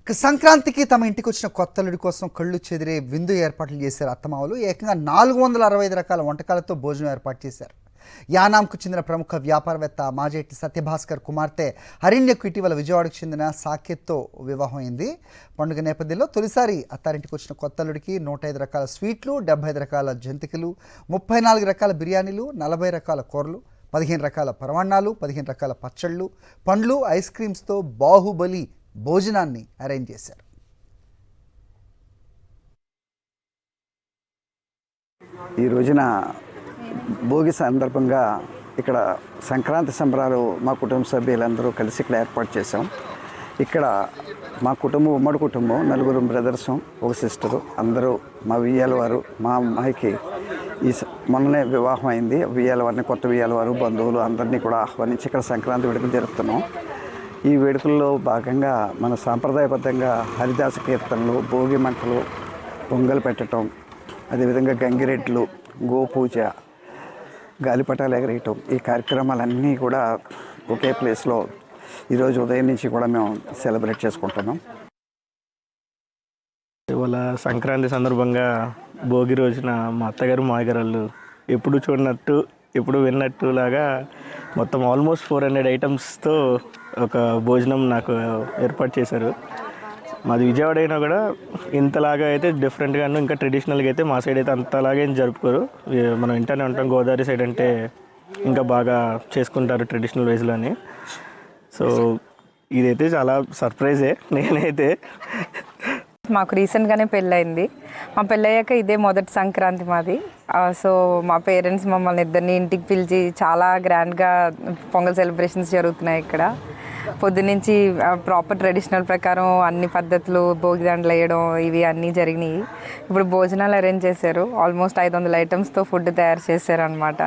సంక్రాంతికి తమ ఇంటికి వచ్చిన కొత్తల్లుడి కోసం కళ్ళు చెదిరే విందు ఏర్పాట్లు చేశారు అత్తమామలు. ఏకంగా 465 రకాల వంటకాలతో భోజనం ఏర్పాటు చేశారు. యానాంకు చెందిన ప్రముఖ వ్యాపారవేత్త మాజేటి సత్యభాస్కర్ కుమార్తె హరిణ్యకు ఇటీవల విజయవాడకు చెందిన సాకేత్తో వివాహం అయింది. పండుగ నేపథ్యంలో తొలిసారి అత్తారింటికి వచ్చిన కొత్తల్లుడికి 105 రకాల స్వీట్లు, 75 రకాల జంతికలు, 34 రకాల బిర్యానీలు, 40 రకాల కూరలు, 15 రకాల పరమాన్నాలు, 15 రకాల పచ్చళ్ళు, పండ్లు, ఐస్ క్రీమ్స్తో బాహుబలి భోజనాన్ని అరేంజ్ చేశారు. ఈ రోజున భోగి సందర్భంగా ఇక్కడ సంక్రాంతి సంబరాలు మా కుటుంబ సభ్యులందరూ కలిసి ఇక్కడ ఏర్పాటు చేశాం. ఇక్కడ మా కుటుంబం ఉమ్మడి కుటుంబం, 4 బ్రదర్స్, ఒక సిస్టరు, అందరూ మా వియ్యాల వారు. మా అమ్మాయికి మొన్ననే వివాహం అయింది. వియ్యాల వారిని, కొత్త వియ్యాల వారు, బంధువులు అందరినీ కూడా ఆహ్వానించి ఇక్కడ సంక్రాంతి వేడుకలు జరుపుతున్నాం. ఈ వేడుకల్లో భాగంగా మన సాంప్రదాయబద్ధంగా హరిదాస కీర్తనలు, భోగి మంటలు, పొంగలు పెట్టడం, అదేవిధంగా గంగిరెడ్లు, గోపూజ, గాలిపటాలు ఎగరేయటం, ఈ కార్యక్రమాలన్నీ కూడా ఒకే ప్లేస్లో ఈరోజు ఉదయం నుంచి కూడా మేము సెలబ్రేట్ చేసుకుంటున్నాం. ఇవాళ సంక్రాంతి సందర్భంగా భోగి రోజున మా అత్తగారు మాయగారు ఎప్పుడు చూడనట్టు ఎప్పుడు విన్నట్టులాగా మొత్తం ఆల్మోస్ట్ 400 ఐటమ్స్తో ఒక భోజనం నాకు ఏర్పాటు చేశారు. మాది విజయవాడ అయినా కూడా ఇంతలాగా అయితే డిఫరెంట్గా, ఇంకా ట్రెడిషనల్గా అయితే మా సైడ్ అయితే అంతలాగా ఏం జరుపుకోరు. మనం ఇంటనే ఉంటాం, గోదావరి సైడ్ అంటే ఇంకా బాగా చేసుకుంటారు ట్రెడిషనల్ వైజ్లోని. సో ఇదైతే చాలా సర్ప్రైజే. నేనైతే మాకు రీసెంట్గానే పెళ్ళయింది. మా పెళ్ళయ్యాక ఇదే మొదటి సంక్రాంతి మాది. సో మా పేరెంట్స్ మమ్మల్ని ఇద్దరిని ఇంటికి పిలిచి చాలా గ్రాండ్గా పొంగల్ సెలబ్రేషన్స్ జరుగుతున్నాయి ఇక్కడ. పొద్దునుంచి ప్రాపర్ ట్రెడిషనల్ ప్రకారం అన్ని పద్ధతులు, భోగిదండలు వేయడం, ఇవి అన్నీ జరిగినాయి. ఇప్పుడు భోజనాలు అరేంజ్ చేశారు. ఆల్మోస్ట్ 500 ఐటమ్స్తో ఫుడ్ తయారు చేశారు అనమాట.